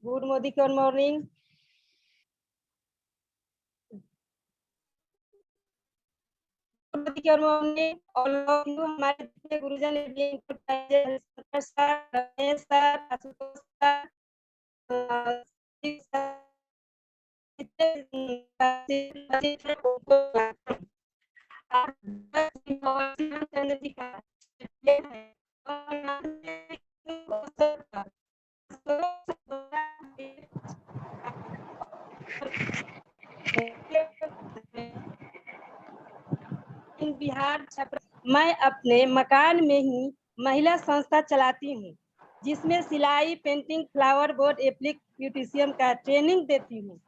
Good Modi good morning. Good morning all of you. हमारे जितने गुरुजन sir, Ramesh sir, Ashutosh sir, Chandra ji का बिहार छपरा। मैं अपने मकान में ही महिला संस्था चलाती हूँ, जिसमें सिलाई, painting, flower board, applique beautician का ट्रेनिंग देती हूँ।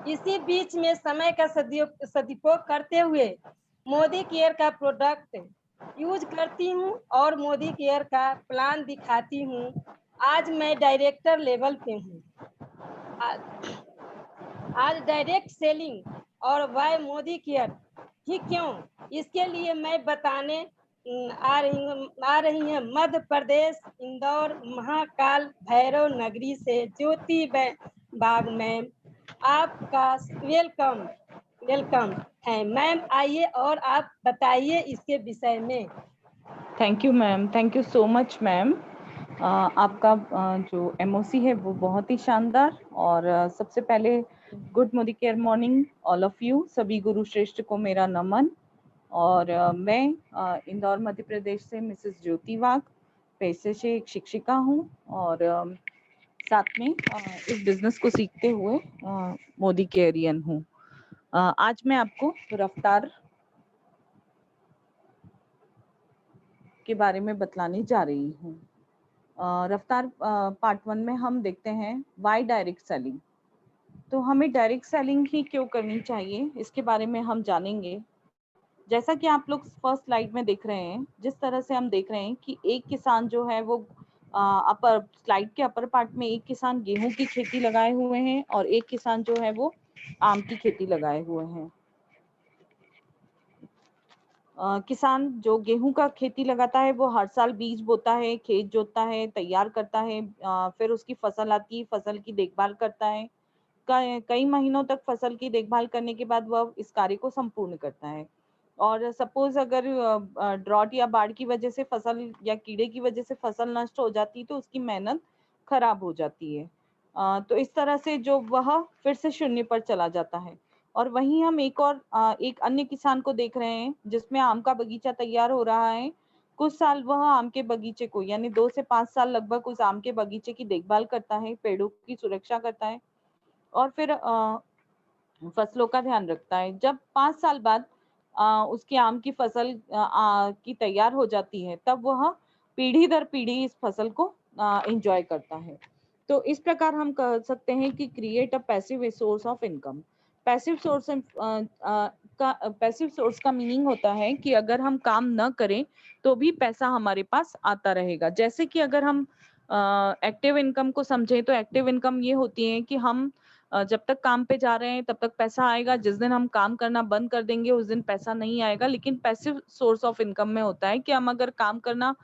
इसी बीच में समय का सदुपयोग करते हुए मोदी केयर का प्रोडक्ट यूज करती हूँ और मोदी केयर का प्लान दिखाती हूँ। आज मैं डायरेक्टर लेवल पे हूँ। आज डायरेक्ट सेलिंग और वाई मोदी केयर ही क्यों, इसके लिए मैं बताने आ रही है मध्य प्रदेश, इंदौर, महाकाल भैरव नगरी से ज्योति बाग मैम। आपका वेलकम वेलकम है मैम। आइए और आप बताइए इसके विषय में। Thank you ma'am, thank you so much ma'am. आपका जो एमओसी है वो बहुत ही शानदार। और सबसे पहले good Modi care morning all of you. सभी गुरु श्रेष्ठ को मेरा नमन। और मैं इंदौर मध्य प्रदेश से मिसेस ज्योति वाघ पेशे से एक शिक्षिका हूँ और साथ में इस बिजनेस को सीखते हुए मोदी केयरियन हूँ। आज मैं आपको रफ्तार के बारे में बतलाने जा रही हूँ। रफ्तार पार्ट 1 में हम देखते हैं वाई डायरेक्ट सेलिंग। तो हमें डायरेक्ट सेलिंग ही क्यों करनी चाहिए, इसके बारे में हम जानेंगे। जैसा कि आप लोग फर्स्ट स्लाइड में देख रहे हैं, जिस तरह से हम देख रहे हैं कि एक किसान जो है वो अपर स्लाइड के अपर पार्ट में एक किसान गेहूं की खेती लगाए हुए हैं और एक किसान जो है वो आम की खेती लगाए हुए हैं। किसान जो गेहूं का खेती लगाता है वो हर साल बीज बोता है, खेत जोतता है, तैयार करता है, फिर उसकी फसल आती है, फसल की देखभाल करता है। कई महीनों तक फसल की देखभाल करने के बाद वह इस कार्य को संपूर्ण करता है। और सपोज अगर ड्रॉट या बाढ़ की वजह से फसल या कीड़े की वजह से फसल नष्ट हो जाती है तो उसकी मेहनत खराब हो जाती है। तो इस तरह से जो वह फिर से शून्य पर चला जाता है। और वहीं हम एक अन्य किसान को देख रहे हैं जिसमें आम का बगीचा तैयार हो रहा है। कुछ साल वह आम के बगीचे को यानी 2 से 5 साल लगभग उस आम के बगीचे की देखभाल करता है, पेड़ों की सुरक्षा करता है और फिर फसलों का ध्यान रखता है। जब 5 साल बाद उसकी आम की फसल की तैयार हो जाती है, तब वह पीढ़ी दर पीढ़ी इस फसल को एंजॉय करता है। तो इस प्रकार हम कह सकते हैं कि create a passive source of income. Passive source का मीनिंग होता है कि अगर हम काम न करें तो भी पैसा हमारे पास आता रहेगा। जैसे कि अगर हम एक्टिव इनकम को समझें तो एक्टिव इनकम ये होती है कि हम जब तक काम पे जा रहे हैं तब तक पैसा आएगा, जिस दिन हम काम करना बंद कर देंगे उस दिन पैसा नहीं आएगा। लेकिन पैसिव सोर्स ऑफ इनकम में होता है कि हम अगर काम करना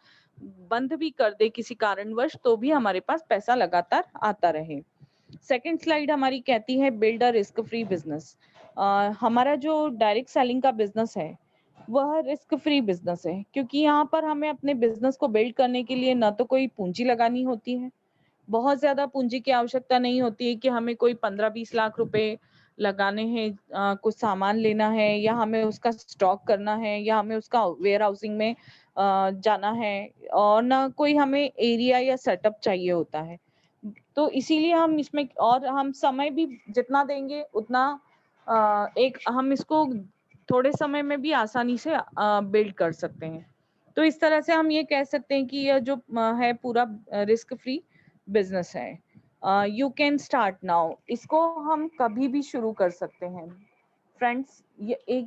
बंद भी कर दे किसी कारणवश तो भी हमारे पास पैसा लगातार आता रहे। सेकंड स्लाइड हमारी कहती है build a risk free business. हमारा जो डायरेक्ट सेलिंग का बिजनेस है वह रिस्क फ्री बिजनेस है, क्योंकि यहाँ पर हमें अपने बिजनेस को बिल्ड करने के लिए न तो कोई पूंजी लगानी होती है, बहुत ज्यादा पूंजी की आवश्यकता नहीं होती है कि हमें कोई 15-20 लाख रुपए लगाने हैं, कुछ सामान लेना है या हमें उसका स्टॉक करना है या हमें उसका वेयर हाउसिंग में जाना है, और ना कोई हमें एरिया या सेटअप चाहिए होता है। तो इसीलिए हम इसमें और हम समय भी जितना देंगे उतना एक हम इसको थोड़े समय में भी आसानी से बिल्ड कर सकते हैं। तो इस तरह से हम ये कह सकते हैं कि यह जो है पूरा रिस्क फ्री बिजनेस है। You can start now. इसको हम कभी भी शुरू कर सकते हैं फ्रेंड्स।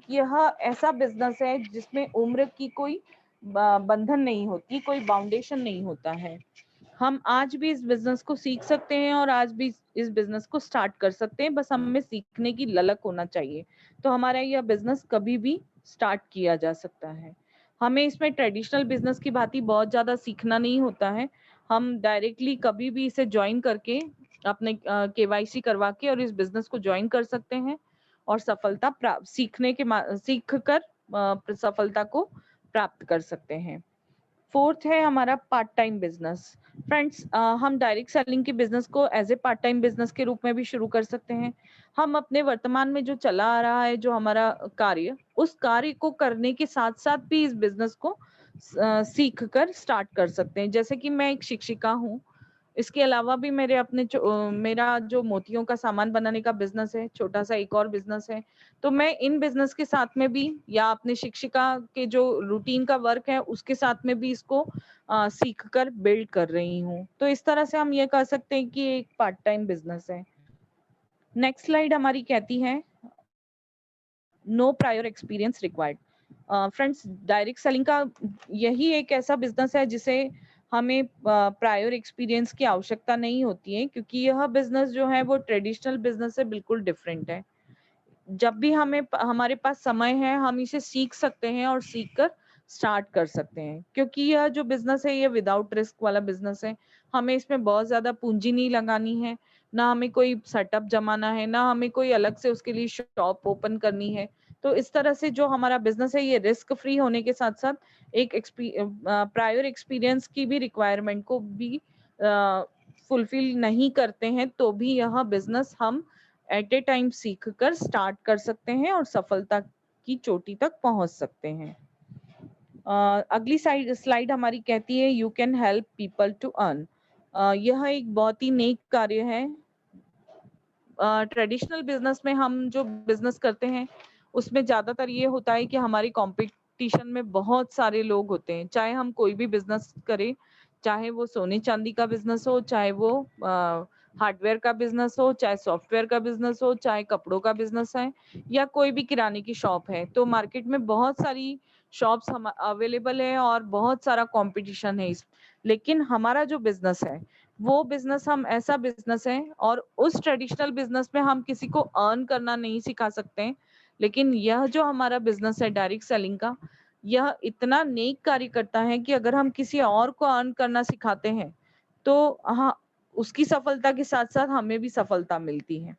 यह ऐसा बिजनेस है जिसमें उम्र की कोई बंधन नहीं होती, कोई बाउंडेशन नहीं होता है। हम आज भी इस बिजनेस को सीख सकते हैं और आज भी इस बिजनेस को स्टार्ट कर सकते हैं, बस हमें सीखने की ललक होना चाहिए। तो हमारा यह बिजनेस कभी भी स्टार्ट किया जा सकता है। हमें इसमें ट्रेडिशनल बिजनेस की भांति बहुत ज्यादा सीखना नहीं होता है। हम डायरेक्टली कभी भी इसे ज्वाइन करके अपने केवाईसी करवा के और इस बिजनेस को ज्वाइन कर सकते हैं और सफलता प्राप्त सीख कर सफलता को प्राप्त कर सकते हैं। फोर्थ है हमारा पार्ट टाइम बिजनेस। फ्रेंड्स, हम डायरेक्ट सेलिंग के बिजनेस को as a part time business के रूप में भी शुरू कर सकते हैं। हम अपने वर्तमान में जो चला आ रहा है, जो हमारा कार्य, उस कार्य को करने के साथ साथ भी इस बिजनेस को सीख कर स्टार्ट कर सकते हैं। जैसे कि मैं एक शिक्षिका हूँ, इसके अलावा भी मेरा जो मोतियों का सामान बनाने का बिजनेस है, छोटा सा एक और बिजनेस है। तो मैं इन बिजनेस के साथ में भी या अपने शिक्षिका के जो रूटीन का वर्क है उसके साथ में भी इसको सीख कर बिल्ड कर रही हूँ। तो इस तरह से हम ये कह सकते हैं कि एक पार्ट टाइम बिजनेस है। नेक्स्ट स्लाइड हमारी कहती है no prior experience required. Friends, direct selling का यही एक ऐसा बिजनेस है जिसे हमें प्रायर एक्सपीरियंस की आवश्यकता नहीं होती है, क्योंकि यह बिजनेस जो है वो ट्रेडिशनल बिजनेस से बिल्कुल डिफरेंट है। जब भी हमारे पास समय है, हम इसे सीख सकते हैं और सीख कर स्टार्ट कर सकते हैं, क्योंकि यह जो बिजनेस है ये विदाउट रिस्क वाला बिजनेस है। हमें इसमें बहुत ज्यादा पूंजी नहीं लगानी है, ना हमें कोई सेटअप जमाना है, ना हमें कोई अलग से उसके लिए शॉप ओपन करनी है। तो इस तरह से जो हमारा बिजनेस है ये रिस्क फ्री होने के साथ साथ एक प्रायर एक्सपीरियंस की भी रिक्वायरमेंट को भी फुलफिल नहीं करते हैं, तो भी यह बिजनेस हम एट ए टाइम सीख कर स्टार्ट कर सकते हैं और सफलता की चोटी तक पहुंच सकते हैं। अगली स्लाइड हमारी कहती है you can help people to earn. यह एक बहुत ही नेक कार्य है। ट्रेडिशनल बिजनेस में हम जो बिजनेस करते हैं उसमें ज्यादातर ये होता है कि हमारी कंपटीशन में बहुत सारे लोग होते हैं। चाहे हम कोई भी बिजनेस करें, चाहे वो सोने चांदी का बिजनेस हो, चाहे वो हार्डवेयर का बिजनेस हो, चाहे सॉफ्टवेयर का बिजनेस हो, चाहे कपड़ों का बिजनेस है, या कोई भी किराने की शॉप है, तो मार्केट में बहुत सारी शॉप्स हम अवेलेबल है और बहुत सारा कंपटीशन है लेकिन हमारा जो बिजनेस है वो बिजनेस हम ऐसा बिजनेस है, और उस ट्रेडिशनल बिजनेस में हम किसी को अर्न करना नहीं सिखा सकते हैं, लेकिन यह जो हमारा बिजनेस है डायरेक्ट सेलिंग का, यह इतना नेक कार्य करता है कि अगर हम किसी और को अर्न करना सिखाते हैं तो हाँ, उसकी सफलता के साथ साथ हमें भी सफलता मिलती है।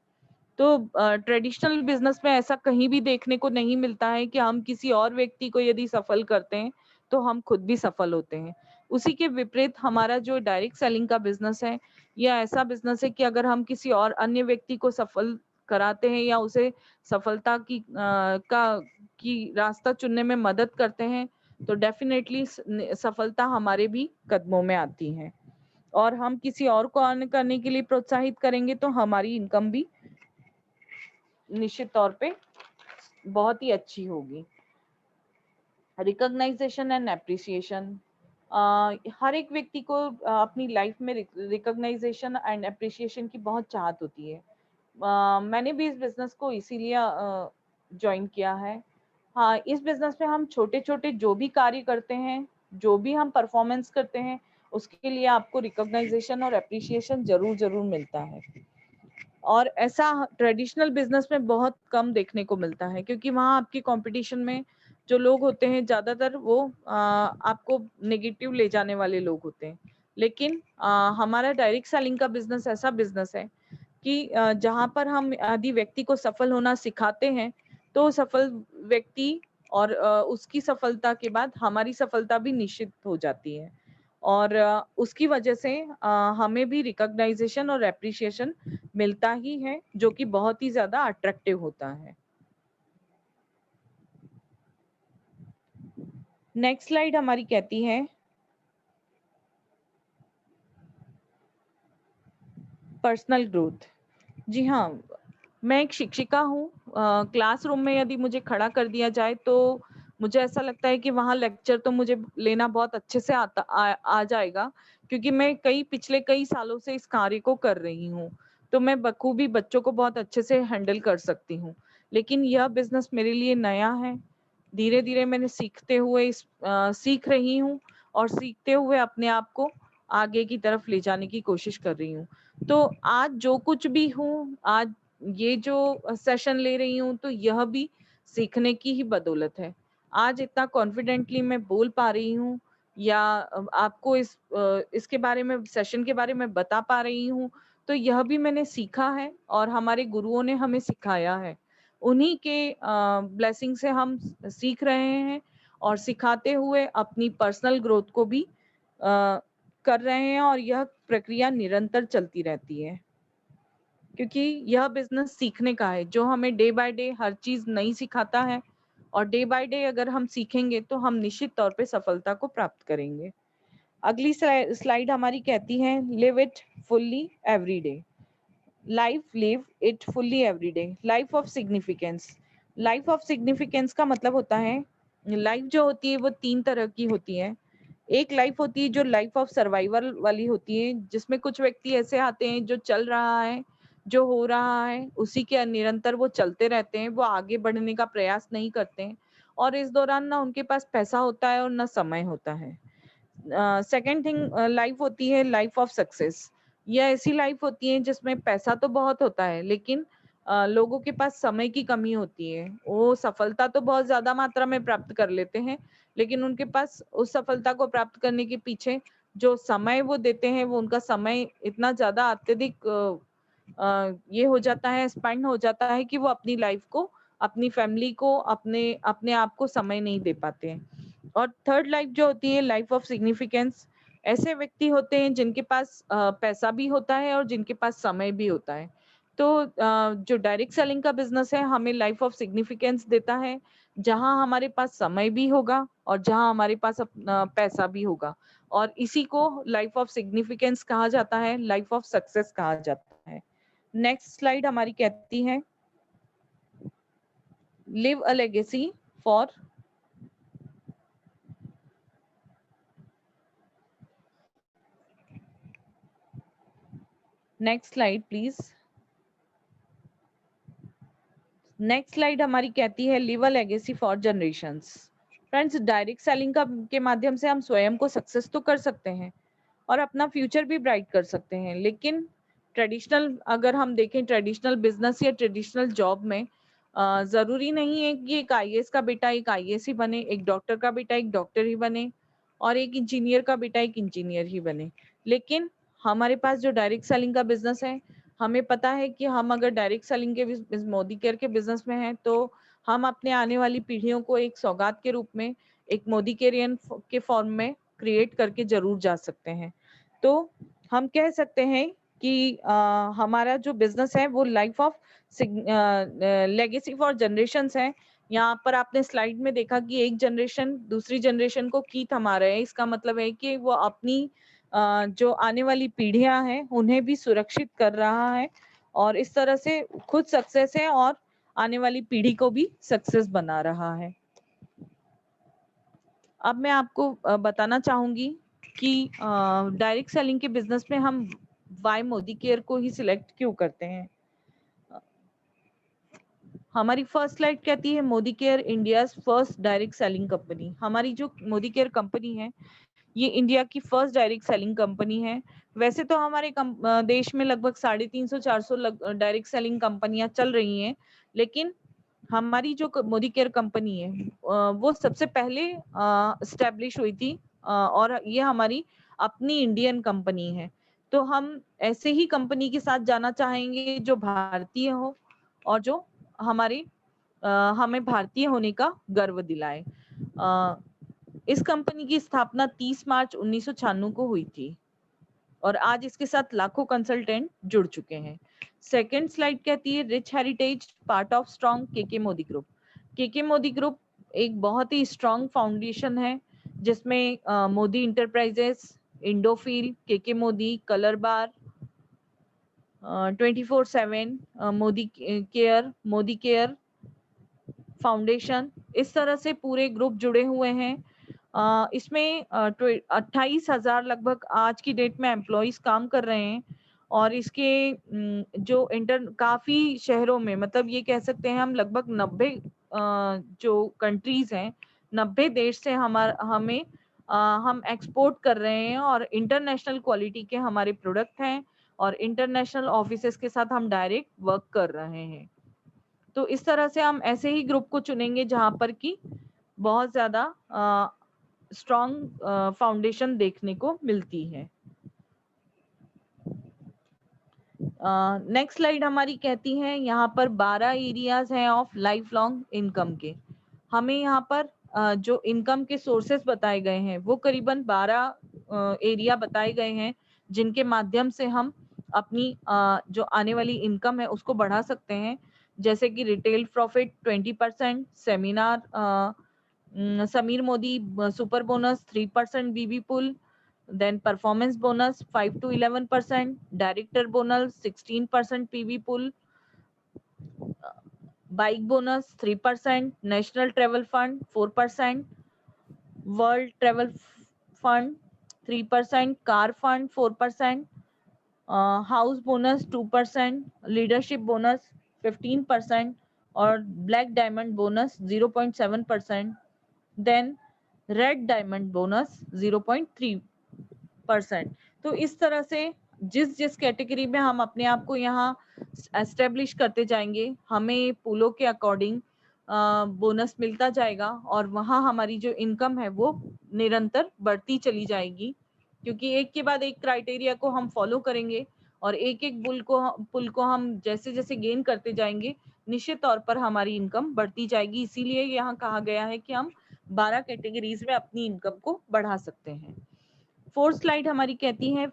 तो ट्रेडिशनल बिजनेस में ऐसा कहीं भी देखने को नहीं मिलता है कि हम किसी और व्यक्ति को यदि सफल करते हैं तो हम खुद भी सफल होते हैं। उसी के विपरीत हमारा जो डायरेक्ट सेलिंग का बिजनेस है, यह ऐसा बिजनेस है कि अगर हम किसी और अन्य व्यक्ति को सफल कराते हैं या उसे सफलता की रास्ता चुनने में मदद करते हैं, तो डेफिनेटली सफलता हमारे भी कदमों में आती है। और हम किसी और को अर्न करने के लिए प्रोत्साहित करेंगे तो हमारी इनकम भी निश्चित तौर पे बहुत ही अच्छी होगी। रिकॉग्नाइजेशन एंड एप्रिसिएशन, हर एक व्यक्ति को अपनी लाइफ में रिकॉग्नाइजेशन एंड एप्रिसिएशन की बहुत चाहत होती है। मैंने भी इस बिजनेस को इसीलिए ज्वाइन किया है। हाँ, इस बिजनेस में हम छोटे छोटे जो भी कार्य करते हैं, जो भी हम परफॉर्मेंस करते हैं, उसके लिए आपको रिकॉग्नाइजेशन और एप्रिसिएशन जरूर जरूर मिलता है। और ऐसा ट्रेडिशनल बिजनेस में बहुत कम देखने को मिलता है, क्योंकि वहाँ आपकी कंपटीशन में जो लोग होते हैं ज्यादातर वो आपको नेगेटिव ले जाने वाले लोग होते हैं। लेकिन हमारा डायरेक्ट सेलिंग का बिजनेस ऐसा बिजनेस है कि जहाँ पर हम यदि व्यक्ति को सफल होना सिखाते हैं तो सफल व्यक्ति और उसकी सफलता के बाद हमारी सफलता भी निश्चित हो जाती है, और उसकी वजह से हमें भी रिकॉग्नाइजेशन और एप्रिसिएशन मिलता ही है, जो कि बहुत ही ज्यादा अट्रैक्टिव होता है। नेक्स्ट स्लाइड हमारी कहती है पर्सनल ग्रोथ। जी हाँ, मैं एक शिक्षिका हूँ। क्लासरूम में यदि मुझे खड़ा कर दिया जाए तो मुझे ऐसा लगता है कि वहाँ लेक्चर तो मुझे लेना बहुत अच्छे से आ जाएगा, क्योंकि मैं पिछले कई सालों से इस कार्य को कर रही हूँ। तो मैं बखूबी बच्चों को बहुत अच्छे से हैंडल कर सकती हूँ। लेकिन यह बिजनेस मेरे लिए नया है। धीरे धीरे मैंने सीख रही हूँ और सीखते हुए अपने आप को आगे की तरफ ले जाने की कोशिश कर रही हूँ। तो आज जो कुछ भी हूँ, आज ये जो सेशन ले रही हूँ, तो यह भी सीखने की ही बदौलत है। आज इतना कॉन्फिडेंटली मैं बोल पा रही हूँ या आपको इसके बारे में, सेशन के बारे में बता पा रही हूँ, तो यह भी मैंने सीखा है और हमारे गुरुओं ने हमें सिखाया है। उन्हीं के ब्लेसिंग से हम सीख रहे हैं और सिखाते हुए अपनी पर्सनल ग्रोथ को भी कर रहे हैं, और यह प्रक्रिया निरंतर चलती रहती है, क्योंकि यह बिजनेस सीखने का है, जो हमें डे बाय डे हर चीज नई सिखाता है, और डे बाय डे अगर हम सीखेंगे तो हम निश्चित तौर पे सफलता को प्राप्त करेंगे। अगली स्लाइड हमारी कहती है live it fully every day. Live it fully every day. Life of significance. Life of significance का मतलब होता है, लाइफ जो होती है वो 3 तरह की होती है। एक लाइफ होती है जो लाइफ ऑफ सर्वाइवल वाली होती है, जिसमें कुछ व्यक्ति ऐसे आते हैं जो चल रहा है, जो हो रहा है उसी के निरंतर वो चलते रहते हैं, वो आगे बढ़ने का प्रयास नहीं करते हैं, और इस दौरान ना उनके पास पैसा होता है और ना समय होता है। सेकेंड थिंग लाइफ होती है लाइफ ऑफ सक्सेस। यह ऐसी लाइफ होती है जिसमें पैसा तो बहुत होता है, लेकिन लोगों के पास समय की कमी होती है। वो सफलता तो बहुत ज्यादा मात्रा में प्राप्त कर लेते हैं, लेकिन उनके पास उस सफलता को प्राप्त करने के पीछे जो समय वो देते हैं, वो उनका समय इतना ज्यादा अत्यधिक ये हो जाता है, स्पेंड हो जाता है कि वो अपनी लाइफ को, अपनी फैमिली को, अपने अपने आप को समय नहीं दे पाते हैं। और थर्ड लाइफ जो होती है लाइफ ऑफ सिग्निफिकेंस, ऐसे व्यक्ति होते हैं जिनके पास पैसा भी होता है और जिनके पास समय भी होता है। तो जो डायरेक्ट सेलिंग का बिजनेस है हमें लाइफ ऑफ सिग्निफिकेंस देता है, जहां हमारे पास समय भी होगा और जहां हमारे पास अपना पैसा भी होगा, और इसी को लाइफ ऑफ सिग्निफिकेंस कहा जाता है, लाइफ ऑफ सक्सेस कहा जाता है। नेक्स्ट स्लाइड हमारी कहती है live a legacy for. Next slide please. Next slide हमारी कहती है live a legacy for generations. Friends, direct selling का के माध्यम से हम स्वयं को सक्सेस तो कर सकते हैं और अपना फ्यूचर भी ब्राइट कर सकते हैं, लेकिन ट्रेडिशनल अगर हम देखें, ट्रेडिशनल बिजनेस या ट्रेडिशनल जॉब में जरूरी नहीं है कि एक आईएएस का बेटा एक आईएएस ही बने, एक डॉक्टर का बेटा एक डॉक्टर ही बने, और एक इंजीनियर का बेटा एक इंजीनियर ही बने। लेकिन हमारे पास जो डायरेक्ट सेलिंग का बिजनेस है, हमें पता है कि हम अगर डायरेक्ट सेलिंग के मोदी केयर के बिजनेस में हैं, तो हम अपने आने वाली पीढ़ियों को एक सौगात के रूप में एक मोदी केरियन के फॉर्म में क्रिएट करके जरूर जा सकते हैं। तो हम कह सकते हैं कि हमारा जो बिजनेस है वो life of legacy for generations है। यहाँ पर आपने स्लाइड में देखा कि एक जनरेशन दूसरी जनरेशन को की थमा रहे हैं। इसका मतलब है कि वो अपनी जो आने वाली पीढ़ियां हैं उन्हें भी सुरक्षित कर रहा है, और इस तरह से खुद सक्सेस है और आने वाली पीढ़ी को भी सक्सेस बना रहा है। अब मैं आपको बताना चाहूंगी कि डायरेक्ट सेलिंग के बिजनेस में हम वाई मोदी केयर को ही सिलेक्ट क्यों करते हैं। हमारी फर्स्ट स्लाइड कहती है Modi care India first direct selling company. हमारी जो मोदी केयर कंपनी है ये इंडिया की फर्स्ट डायरेक्ट सेलिंग कंपनी है। वैसे तो हमारे देश में लगभग 350-400 डायरेक्ट सेलिंग कंपनियां चल रही हैं, लेकिन हमारी जो मोदी केयर कंपनी है वो सबसे पहले स्टैब्लिश हुई थी, और ये हमारी अपनी इंडियन कंपनी है। तो हम ऐसे ही कंपनी के साथ जाना चाहेंगे जो भारतीय हो और जो हमारे हमें भारतीय होने का गर्व दिलाए। इस कंपनी की स्थापना 30 मार्च 1996 को हुई थी और आज इसके साथ लाखों कंसल्टेंट जुड़ चुके हैं। सेकेंड स्लाइड कहती है rich heritage part of strong K K Modi group. K K Modi group एक बहुत ही स्ट्रॉन्ग फाउंडेशन है, जिसमें Modi enterprises, Indofil, K K Modi, colour bar, 24/7, Modi care foundation, इस तरह से पूरे ग्रुप जुड़े हुए हैं। इसमें 28,000 लगभग आज की डेट में एम्प्लॉइज काम कर रहे हैं, और इसके जो काफी शहरों में, मतलब ये कह सकते हैं हम लगभग 90 जो कंट्रीज हैं, 90 देश से हम एक्सपोर्ट कर रहे हैं, और इंटरनेशनल क्वालिटी के हमारे प्रोडक्ट हैं, और इंटरनेशनल ऑफिसेस के साथ हम डायरेक्ट वर्क कर रहे हैं। तो इस तरह से हम ऐसे ही ग्रुप को चुनेंगे जहां पर कि बहुत ज्यादा स्ट्रॉन्ग फाउंडेशन देखने को मिलती है। नेक्स्ट स्लाइड हमारी कहती है यहाँ पर 12 एरियाज हैं ऑफ लाइफ लॉन्ग इनकम के। हमें यहाँ पर जो इनकम के सोर्सेस बताए गए हैं वो करीबन 12 एरिया बताए गए हैं जिनके माध्यम से हम अपनी जो आने वाली इनकम है उसको बढ़ा सकते हैं, जैसे कि retail profit 20%, seminar Sameer Modi super bonus 3% Bibi pull, then performance bonus 5 to 11%, director bonus 16% PV pool, bike bonus 3%, national travel fund 4%, world travel fund 3%, car fund 4%, house bonus 2%, leadership bonus 15% और black diamond bonus 0.7%, then red diamond bonus 0.3%। तो इस तरह से जिस जिस category में हम अपने आप को यहाँ एस्टेब्लिश करते जाएंगे, हमें पूलों के अकॉर्डिंग बोनस मिलता जाएगा और वहाँ हमारी जो इनकम है वो निरंतर बढ़ती चली जाएगी, क्योंकि एक के बाद एक क्राइटेरिया को हम फॉलो करेंगे और एक एक पुल को हम जैसे जैसे गेन करते जाएंगे निश्चित तौर पर हमारी इनकम बढ़ती जाएगी। इसीलिए यहाँ कहा गया है कि हम 12 कैटेगरीज में अपनी इनकम को बढ़ा सकते हैं। फोर्थ स्लाइड हमारी कहती है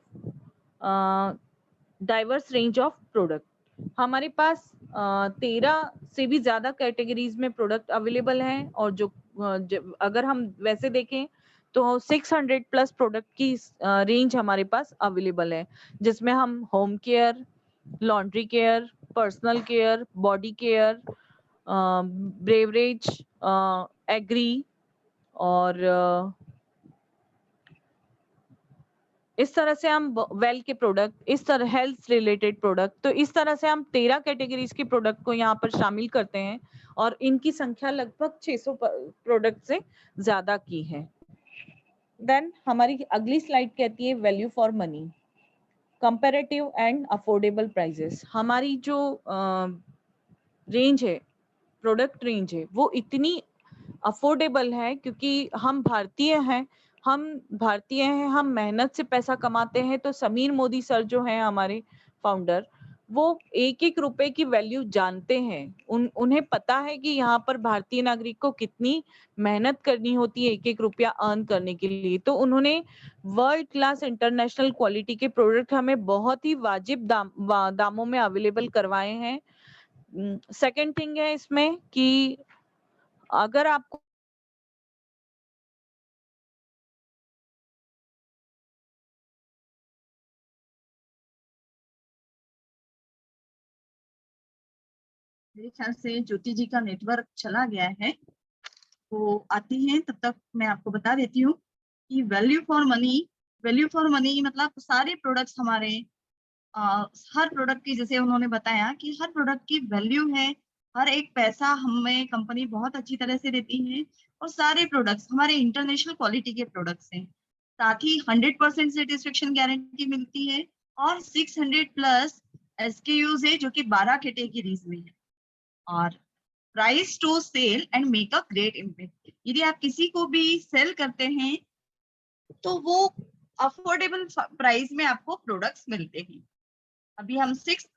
डाइवर्स रेंज ऑफ प्रोडक्ट। हमारे पास 13 से भी ज्यादा कैटेगरीज में प्रोडक्ट अवेलेबल हैं और जो अगर हम वैसे देखें तो 600 प्लस प्रोडक्ट की रेंज हमारे पास अवेलेबल है, जिसमें हम home care, laundry care, personal care, body care, beverage, agri और इस तरह से हम वेल के प्रोडक्ट, इस तरह हेल्थ रिलेटेड प्रोडक्ट, तो इस तरह से हम 13 कैटेगरीज के प्रोडक्ट को यहाँ पर शामिल करते हैं और इनकी संख्या लगभग 600 प्रोडक्ट से ज्यादा की है। देन हमारी अगली स्लाइड कहती है value for money, comparative and affordable prices. हमारी जो रेंज है, प्रोडक्ट रेंज है, वो इतनी अफोर्डेबल है क्योंकि हम भारतीय हैं, हम मेहनत से पैसा कमाते हैं। तो समीर मोदी सर जो हैं हमारे फाउंडर, वो एक एक रुपए की वैल्यू जानते हैं। उन्हें पता है कि यहाँ पर भारतीय नागरिक को कितनी मेहनत करनी होती है एक एक रुपया अर्न करने के लिए। तो उन्होंने वर्ल्ड क्लास इंटरनेशनल क्वालिटी के प्रोडक्ट हमें बहुत ही वाजिब दामों में अवेलेबल करवाए हैं। सेकेंड थिंग है इसमें कि अगर आपको मेरे ख्याल से ज्योति जी का नेटवर्क चला गया है, तो आती हैं तब तक मैं आपको बता देती हूँ कि वैल्यू फॉर मनी मतलब सारे प्रोडक्ट्स हमारे हर प्रोडक्ट की, जैसे उन्होंने बताया कि हर प्रोडक्ट की वैल्यू है, हर एक पैसा हमें कंपनी बहुत अच्छी तरह से देती है और सारे प्रोडक्ट्स हमारे इंटरनेशनल क्वालिटी के प्रोडक्ट्स हैं। साथ ही 100% सेटिस्फेक्शन गारंटी मिलती है और 600 प्लस SKUs है जो कि 12 कैटेगरीज में है। और price to sell and make a great impact, यदि आप किसी को भी सेल करते हैं तो वो अफोर्डेबल प्राइस में आपको प्रोडक्ट्स मिलते हैं। अभी हम 6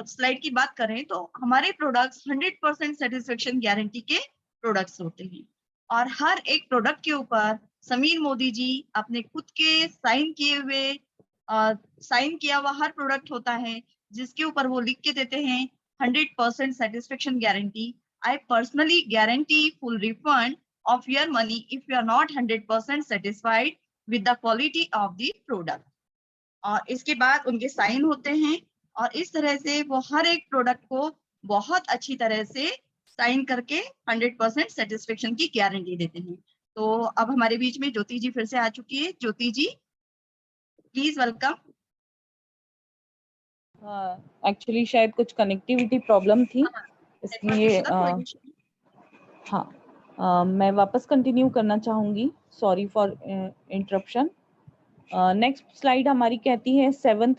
स्लाइड की बात करें तो हमारे प्रोडक्ट्स 100% सेटिस्फेक्शन गारंटी के प्रोडक्ट्स होते हैं और हर एक प्रोडक्ट के ऊपर समीर मोदी जी अपने खुद के साइन किया हुआ हर प्रोडक्ट होता है जिसके ऊपर वो लिख के देते हैं 100% satisfaction guarantee. I personally guarantee full refund of your money if you are not 100% satisfied with the quality of the product. और इसके बाद उनके साइन होते हैं और इस तरह से वो हर एक प्रोडक्ट को बहुत अच्छी तरह से साइन करके 100% सेटिस्फेक्शन की गारंटी देते हैं। तो अब हमारे बीच में ज्योति जी फिर से आ चुकी है। ज्योति जी प्लीज वेलकम। एक्चुअली शायद कुछ कनेक्टिविटी प्रॉब्लम थी, इसलिए हाँ मैं वापस कंटिन्यू करना चाहूंगी। Sorry for interruption. Next slide हमारी कहती है seventh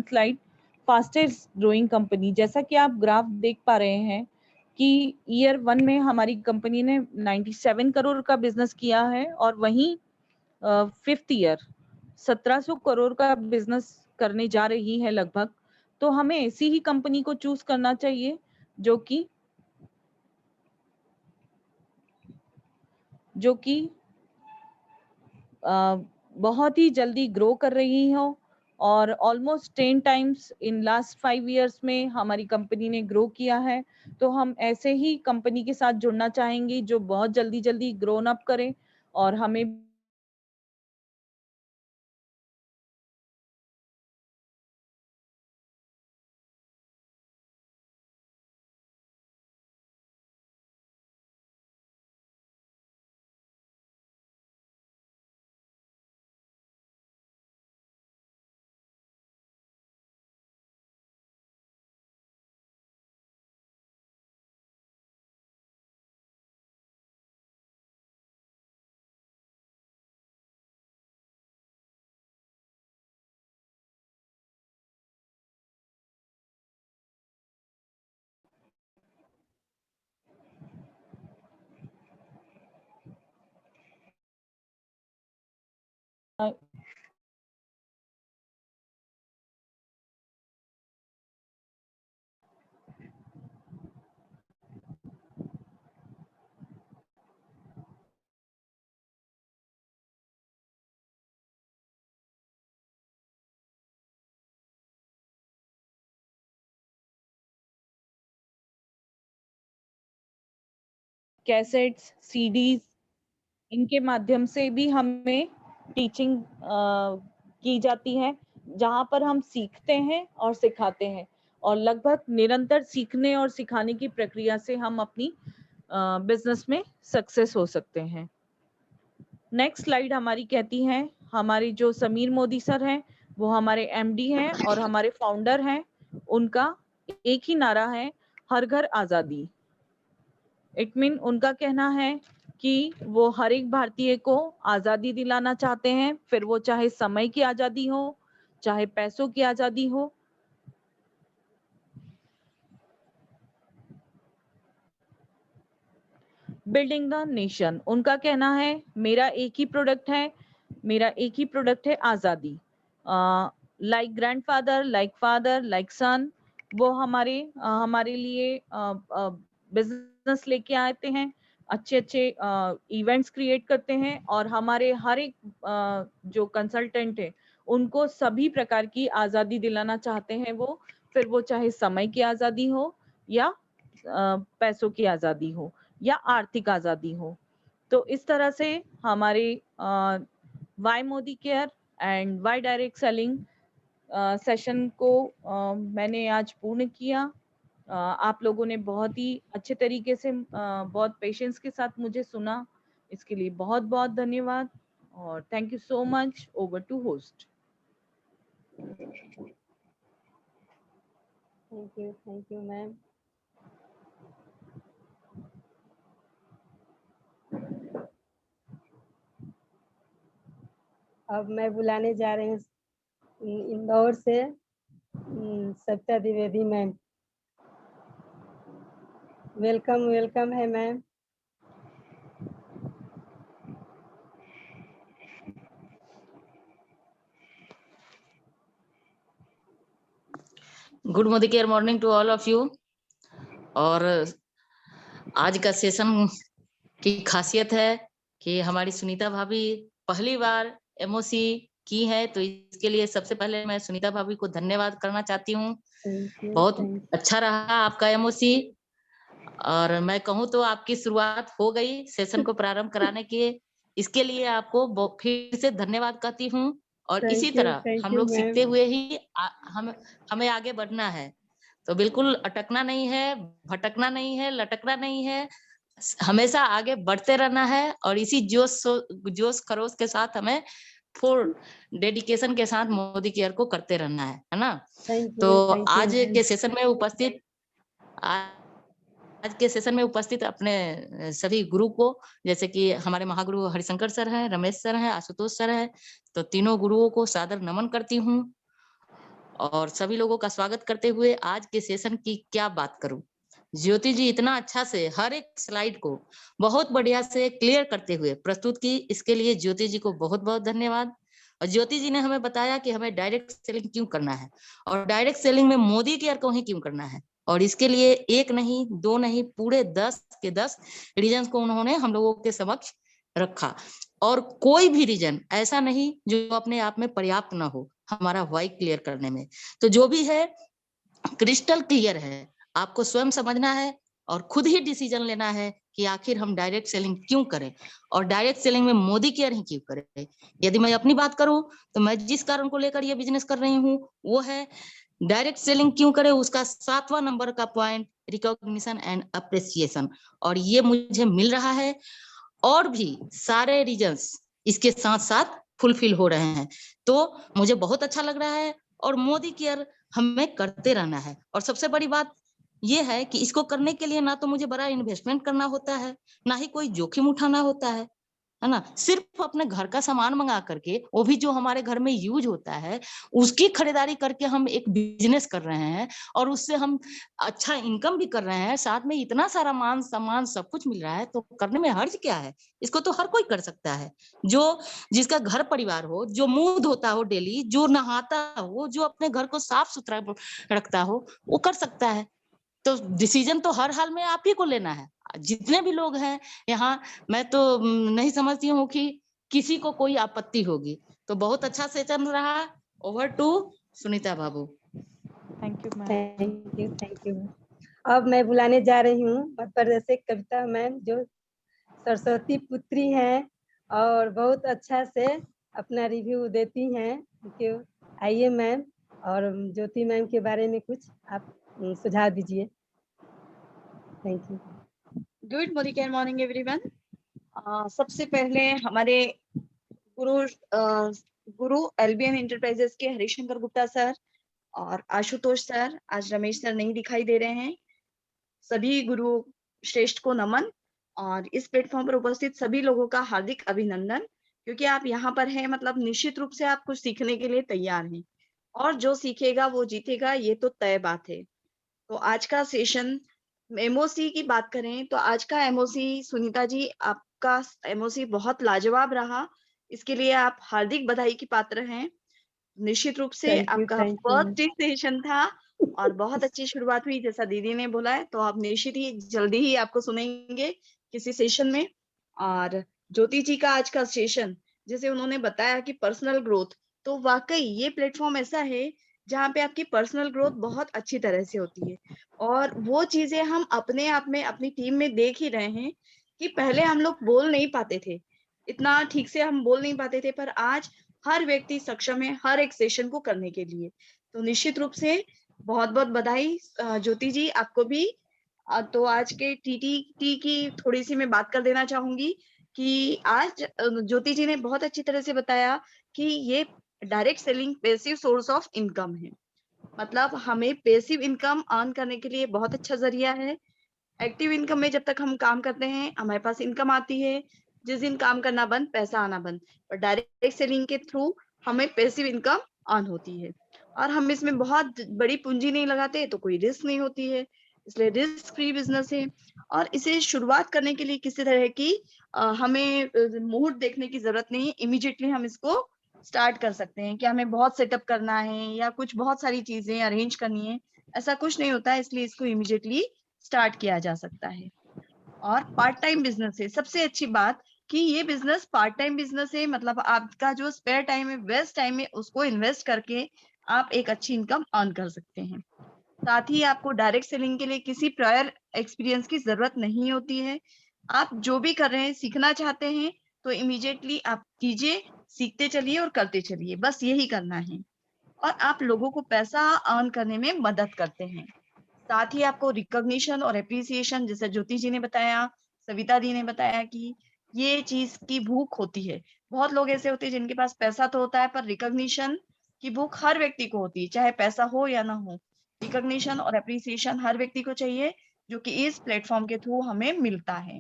slide, fastest growing company. जैसा कि आप ग्राफ देख पा रहे हैं कि ईयर 1 में हमारी कंपनी ने 97 करोड़ का बिजनेस किया है और वहीं 5th ईयर 1700 करोड़ का बिजनेस करने जा रही है लगभग, तो हमें ऐसी ही कंपनी को चूज करना चाहिए जो कि बहुत ही जल्दी ग्रो कर रही हो, और almost 10 times in last 5 years में हमारी कंपनी ने ग्रो किया है। तो हम ऐसे ही कंपनी के साथ जुड़ना चाहेंगे जो बहुत जल्दी ग्रोन अप करे और हमें कैसेट्स, सीडीज, इनके माध्यम से भी हमें टीचिंग की जाती है, जहाँ पर हम सीखते हैं और सिखाते हैं, और लगभग निरंतर सीखने और सिखाने की प्रक्रिया से हम अपनी बिजनेस में सक्सेस हो सकते हैं। नेक्स्ट स्लाइड हमारी कहती है, हमारे जो समीर मोदी सर हैं वो हमारे एमडी हैं और हमारे फाउंडर हैं। उनका एक ही नारा है, हर घर आजादी। इट मीन उनका कहना है कि वो हर एक भारतीय को आजादी दिलाना चाहते हैं, फिर वो चाहे समय की आजादी हो, चाहे पैसों की आजादी हो। बिल्डिंग द नेशन, उनका कहना है मेरा एक ही प्रोडक्ट है आजादी। Like grandfather, like father, like son, वो हमारे लिए बिजनेस लेके आते हैं, अच्छे इवेंट्स क्रिएट करते हैं, और हमारे हर एक जो कंसल्टेंट है उनको सभी प्रकार की आजादी दिलाना चाहते हैं वो, फिर वो चाहे समय की आजादी हो या पैसों की आजादी हो या आर्थिक आजादी हो। तो इस तरह से हमारे वाई मोदी केयर एंड वाई डायरेक्ट सेलिंग सेशन को मैंने आज पूर्ण किया। आप लोगों ने बहुत ही अच्छे तरीके से बहुत पेशेंस के साथ मुझे सुना, इसके लिए बहुत बहुत धन्यवाद, और thank you so much. Over to host. Thank you ma'am. अब मैं बुलाने जा रही हूँ इंदौर से सविता द्विवेदी मैम। वेलकम है ma'am. Good Modi care morning to all of you. और आज का सेशन की खासियत है कि हमारी सुनीता भाभी पहली बार एमओसी की है, तो इसके लिए सबसे पहले मैं सुनीता भाभी को धन्यवाद करना चाहती हूँ। बहुत अच्छा रहा आपका एमओसी, और मैं कहूँ तो आपकी शुरुआत हो गई सेशन को प्रारंभ कराने के, इसके लिए आपको फिर से धन्यवाद कहती हूँ। और इसी तरह हम लोग सीखते हुए ही हमें आगे बढ़ना है, तो बिल्कुल अटकना नहीं है, भटकना नहीं है, लटकना नहीं है, हमेशा आगे बढ़ते रहना है, और इसी जोश खरोश के साथ हमें फुल डेडिकेशन के साथ मोदी केयर को करते रहना है ना। तो आज के सेशन में उपस्थित अपने सभी गुरु को, जैसे कि हमारे महागुरु हरिशंकर सर हैं, रमेश सर हैं, आशुतोष सर हैं, तो तीनों गुरुओं को सादर नमन करती हूँ। और सभी लोगों का स्वागत करते हुए आज के सेशन की क्या बात करूं, ज्योति जी इतना अच्छा से हर एक स्लाइड को बहुत बढ़िया से क्लियर करते हुए प्रस्तुत की, इसके लिए ज्योति जी को बहुत बहुत धन्यवाद। और ज्योति जी ने हमें बताया कि हमें डायरेक्ट सेलिंग क्यों करना है और डायरेक्ट सेलिंग में मोदी केयर को ही क्यों करना है। और इसके लिए एक नहीं, दो नहीं, पूरे 10 के 10 रीजन को उन्होंने हम लोगों के समक्ष रखा। और कोई भी रीजन ऐसा नहीं जो अपने आप में पर्याप्त ना हो हमारा व्हाई क्लियर करने में। तो जो भी है क्रिस्टल क्लियर है, आपको स्वयं समझना है और खुद ही डिसीजन लेना है कि आखिर हम डायरेक्ट सेलिंग क्यों करें और डायरेक्ट सेलिंग में मोदी केयर ही क्यों करें। यदि मैं अपनी बात करूं तो मैं जिस कारण को लेकर ये बिजनेस कर रही हूँ वो है डायरेक्ट सेलिंग क्यों करें, उसका 7वां नंबर का पॉइंट रिकॉग्निशन एंड अप्रिसिएशन, और ये मुझे मिल रहा है और भी सारे रीजन्स इसके साथ साथ फुलफिल हो रहे हैं। तो मुझे बहुत अच्छा लग रहा है और मोदी केयर हमें करते रहना है। और सबसे बड़ी बात ये है कि इसको करने के लिए ना तो मुझे बड़ा इन्वेस्टमेंट करना होता है, ना ही कोई जोखिम उठाना होता है ना। सिर्फ अपने घर का सामान मंगा करके, वो भी जो हमारे घर में यूज होता है, उसकी खरीदारी करके हम एक बिजनेस कर रहे हैं और उससे हम अच्छा इनकम भी कर रहे हैं, साथ में इतना सारा मान सम्मान सब कुछ मिल रहा है, तो करने में हर्ज क्या है। इसको तो हर कोई कर सकता है, जो जिसका घर परिवार हो, जो मुंह धोता हो डेली, जो नहाता हो, जो अपने घर को साफ सुथरा रखता हो, वो कर सकता है। तो डिसीजन तो हर हाल में आप ही को लेना है। जितने भी लोग हैं यहाँ, मैं तो नहीं समझती हूँ कि किसी को कोई आपत्ति होगी। तो बहुत अच्छा से चल रहा। Over to Sunita Babu. Thank you ma'am. Thank you. अब मैं बुलाने जा रही हूँ मध्य प्रदेश से कविता मैम, जो सरस्वती पुत्री हैं और बहुत अच्छा से अपना रिव्यू देती हैं। आइए मैम, और ज्योति मैम के बारे में कुछ आप सुझाव दीजिए। Thank you. Good morning everyone. सबसे पहले हमारे गुरु LBM इंटरप्राइजेस के हरिशंकर गुप्ता सर और आशुतोष सर, आज रमेश सर नहीं दिखाई दे रहे हैं, सभी गुरु श्रेष्ठ को नमन और इस प्लेटफॉर्म पर उपस्थित सभी लोगों का हार्दिक अभिनंदन, क्योंकि आप यहाँ पर हैं मतलब निश्चित रूप से आप कुछ सीखने के लिए तैयार हैं और जो सीखेगा वो जीतेगा, ये तो तय बात है। तो आज का सेशन MOC की बात करें तो आज का MOC सुनीता जी, आपका MOC बहुत लाजवाब रहा, इसके लिए आप हार्दिक बधाई की पात्र हैं। निश्चित रूप से आपका फर्स्ट डे सेशन था और बहुत अच्छी शुरुआत हुई, जैसा दीदी ने बोला है, तो आप निश्चित ही जल्दी ही आपको सुनेंगे किसी सेशन में। और ज्योति जी का आज का सेशन, जैसे उन्होंने बताया कि पर्सनल ग्रोथ, तो वाकई ये प्लेटफॉर्म ऐसा है जहाँ पे आपकी पर्सनल ग्रोथ बहुत अच्छी तरह से होती है और वो चीजें हम अपने आप में अपनी टीम में देख ही रहे हैं कि पहले हम लोग बोल नहीं पाते थे, इतना ठीक से हम बोल नहीं पाते थे, पर आज हर व्यक्ति सक्षम है हर एक सेशन को करने के लिए। तो निश्चित रूप से बहुत बहुत बधाई ज्योति जी आपको भी। तो आज के TTT की थोड़ी सी मैं बात कर देना चाहूंगी कि आज ज्योति जी ने बहुत अच्छी तरह से बताया कि ये direct selling passive source of income है, मतलब हमें पैसिव इनकम अर्न करने के लिए बहुत अच्छा जरिया है। एक्टिव इनकम में जब तक हम काम करते हैं हमारे पास इनकम आती है, जिस दिन काम करना बंद पैसा आना बंद, और डायरेक्ट सेलिंग के थ्रू हमें पैसिव इनकम अर्न होती है और हम इसमें बहुत बड़ी पूंजी नहीं लगाते तो कोई रिस्क नहीं होती है, इसलिए रिस्क फ्री बिजनेस है। और इसे शुरुआत करने के लिए किसी तरह की हमें मुहूर्त देखने की जरूरत नहीं, इमीडिएटली हम इसको स्टार्ट कर सकते हैं कि हमें बहुत सेटअप करना है या कुछ बहुत सारी चीजें अरेंज करनी है, ऐसा कुछ नहीं होता है, इसलिए इसको इमीडिएटली स्टार्ट किया जा सकता है। और पार्ट टाइम बिजनेस है, सबसे अच्छी बात कि ये बिजनेस पार्ट टाइम बिजनेस है, मतलब आपका जो स्पेयर टाइम है, वेस्ट टाइम है, उसको इन्वेस्ट करके आप एक अच्छी इनकम अर्न कर सकते हैं। साथ ही आपको डायरेक्ट सेलिंग के लिए किसी प्रायर एक्सपीरियंस की जरूरत नहीं होती है, आप जो भी कर रहे हैं सीखना चाहते हैं तो इमीडिएटली आप कीजिए, सीखते चलिए और करते चलिए, बस यही करना है और आप लोगों को पैसा अर्न करने में मदद करते हैं। साथ ही आपको रिकॉग्निशन और एप्रिसिएशन, जैसे ज्योति जी ने बताया, सविता दी ने बताया कि ये चीज की भूख होती है। बहुत लोग ऐसे होते हैं जिनके पास पैसा तो होता है पर रिकॉग्निशन की भूख हर व्यक्ति को होती है, चाहे पैसा हो या ना हो। रिकॉग्निशन और एप्रिसिएशन हर व्यक्ति को चाहिए, जो कि इस प्लेटफॉर्म के थ्रू हमें मिलता है।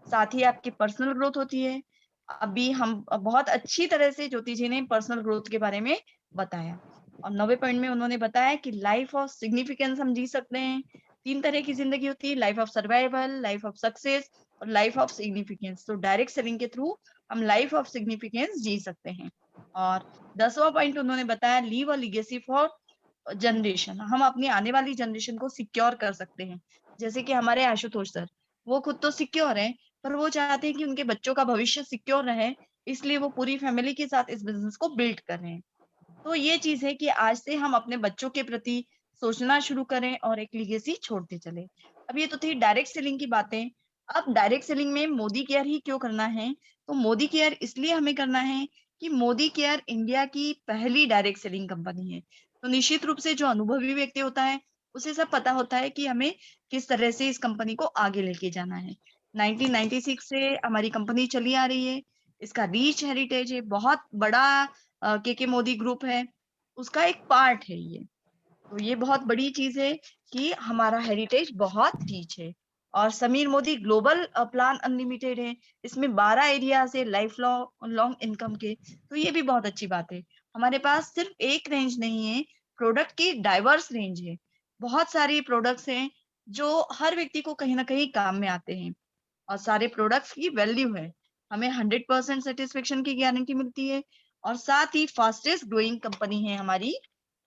साथ ही आपकी पर्सनल ग्रोथ होती है। अभी हम बहुत अच्छी तरह से ज्योति जी ने पर्सनल ग्रोथ के बारे में बताया और 90 पॉइंट में उन्होंने बताया कि लाइफ ऑफ सिग्निफिकेंस हम जी सकते हैं। 3 तरह की जिंदगी होती है, life of survival, life of success और लाइफ ऑफ सिग्निफिकेंस। तो डायरेक्ट सेलिंग के थ्रू हम लाइफ ऑफ सिग्निफिकेंस जी सकते हैं। और 10वां पॉइंट उन्होंने बताया leave a legacy for generation. हम अपनी आने वाली जनरेशन को सिक्योर कर सकते हैं। जैसे कि हमारे आशुतोष सर, वो खुद तो सिक्योर हैं, पर वो चाहते हैं कि उनके बच्चों का भविष्य सिक्योर रहे, इसलिए वो पूरी फैमिली के साथ इस बिजनेस को बिल्ड कर रहे हैं। तो ये चीज है कि आज से हम अपने बच्चों के प्रति सोचना शुरू करें और एक लीगेसी छोड़ते चले। अब ये तो थी डायरेक्ट सेलिंग की बातें। अब डायरेक्ट सेलिंग में मोदी केयर ही क्यों करना है? तो मोदी केयर इसलिए हमें करना है कि मोदी केयर इंडिया की पहली डायरेक्ट सेलिंग कंपनी है। तो निश्चित रूप से जो अनुभवी व्यक्ति होता है, उसे सब पता होता है कि हमें किस तरह से इस कंपनी को आगे लेके जाना है। 1996 से हमारी कंपनी चली आ रही है। इसका रीच हेरिटेज है, बहुत बड़ा के मोदी ग्रुप है, उसका एक पार्ट है ये। तो ये बहुत बड़ी चीज है कि हमारा हेरिटेज बहुत रिच है। और Sameer Modi global plan unlimited है, इसमें 12 एरिया है लाइफ लॉन्ग इनकम के। तो ये भी बहुत अच्छी बात है। हमारे पास सिर्फ एक रेंज नहीं है, प्रोडक्ट की डाइवर्स रेंज है। बहुत सारी प्रोडक्ट्स हैं जो हर व्यक्ति को कहीं ना कहीं काम में आते हैं, और सारे प्रोडक्ट्स की वैल्यू है। हमें 100% सेटिस्फेक्शन की गारंटी मिलती है, और साथ ही फास्टेस्ट ग्रोइंग कंपनी है हमारी,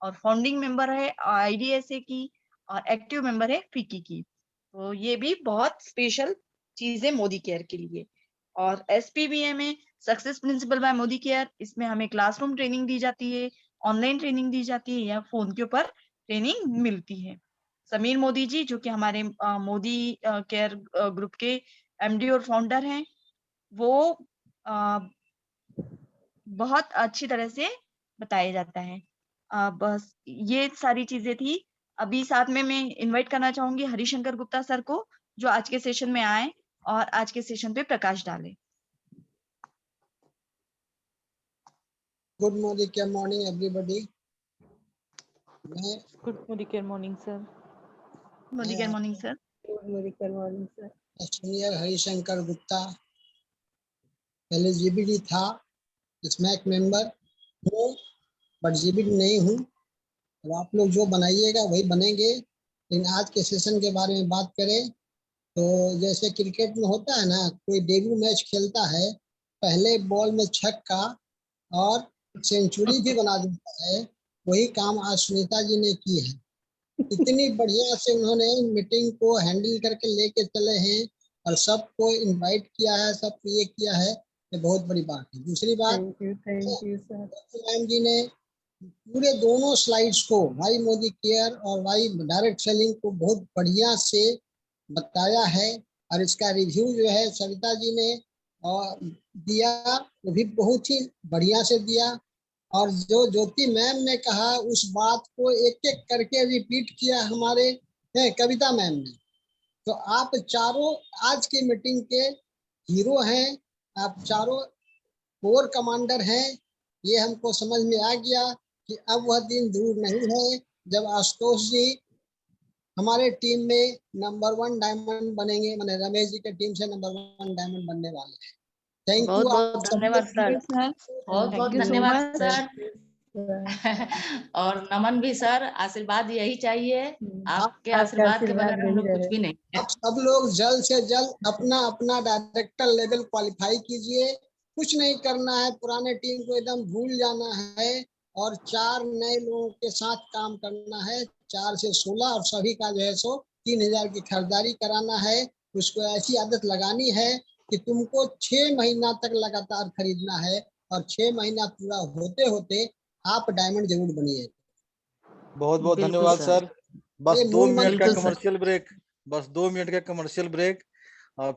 और फाउंडिंग मेंबर है आईडीएसए की, और एक्टिव मेंबर है फिक्की की। तो ये भी बहुत स्पेशल चीज है मोदी केयर के लिए। और एसपीबीएम में success principal bye Modi care, इसमें हमें क्लासरूम ट्रेनिंग दी जाती है, ऑनलाइन ट्रेनिंग दी जाती है, या फोन के ऊपर ट्रेनिंग मिलती है। समीर मोदी जी जो कि हमारे मोदी केयर ग्रुप के एमडी और फाउंडर हैं, वो अ, बहुत अच्छी तरह से बताया जाता है। बस ये सारी चीजें थी। अभी साथ में मैं इनवाइट करना चाहूंगी हरिशंकर गुप्ता सर को, जो आज के सेशन में आए और आज के सेशन पे प्रकाश डाले। गुड मॉर्निंग, क्या मॉर्निंग एवरीबॉडी। मैं good morning sir. Modi care morning sir. Engineer Harishankar Gupta, पहले जीबीडी था, स्मैक मेंबर हूँ, बट जीबीडी नहीं हूँ। अब आप लोग जो बनाइएगा वही बनेंगे। लेकिन आज के सेशन के बारे में बात करें तो जैसे क्रिकेट में होता है ना, कोई डेब्यू मैच खेलता है, पहले बॉल में छक्का और सेंचुरी भी बना देता है, वही काम आज सुनीता जी ने की है। इतनी बढ़िया से उन्होंने मीटिंग को हैंडल करके लेके चले हैं और सबको इनवाइट किया है, सबको ये किया है, ये बहुत बड़ी बात है। दूसरी बात, मैम जी ने पूरे दोनों स्लाइड्स को, वाई मोदी केयर और वाई डायरेक्ट सेलिंग को बहुत बढ़िया से बताया है। और इसका रिव्यू जो है सविता जी ने दिया, वो भी बहुत ही बढ़िया से दिया। और जो ज्योति मैम ने कहा उस बात को एक एक करके रिपीट किया हमारे कविता मैम ने। तो आप चारों आज की मीटिंग के हीरो हैं, आप चारों कोर कमांडर हैं। ये हमको समझ में आ गया कि अब वह दिन दूर नहीं है जब आशुतोष जी हमारे टीम में नंबर 1 डायमंड बनेंगे, मैंने रमेश जी के टीम से नंबर 1 डायमंड बनने वाले हैं। Thank you. बहुत बहुत धन्यवाद सर, बहुत बहुत धन्यवाद सर। और नमन भी सर, आशीर्वाद यही चाहिए, आपके आशीर्वाद के बगैर हम लोग कुछ भी नहीं। आप सब लोग जल्द से जल्द अपना अपना डायरेक्टर लेवल क्वालिफाई कीजिए। कुछ नहीं करना है, पुराने टीम को एकदम भूल जाना है और 4 नए लोगों के साथ काम करना है। 4 से 16 और सभी का जो है सो 3000 की खरीदारी कराना है। उसको ऐसी आदत लगानी है कि तुमको 6 महीना तक लगातार खरीदना है और 6 महीना पूरा होते होते आप डायमंड जरूर बनिए। बहुत बहुत बिल्कुल धन्यवाद सर। बस 2 मिनट का कमर्शियल ब्रेक, बस 2 मिनट का कमर्शियल ब्रेक।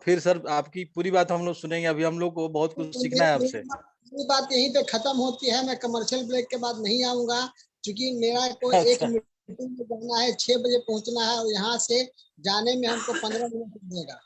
फिर सर आपकी पूरी बात हम लोग सुनेंगे। अभी हम लोग को बहुत कुछ सीखना है आपसे। ये बात यहीं पे खत्म होती है, मैं कमर्शियल ब्रेक के बाद नहीं आऊंगा, क्योंकि मेरा को एक मीटिंग में जाना है, 6 बजे पहुंचना है और यहाँ से जाने में हमको 15 मिनट लगेगा।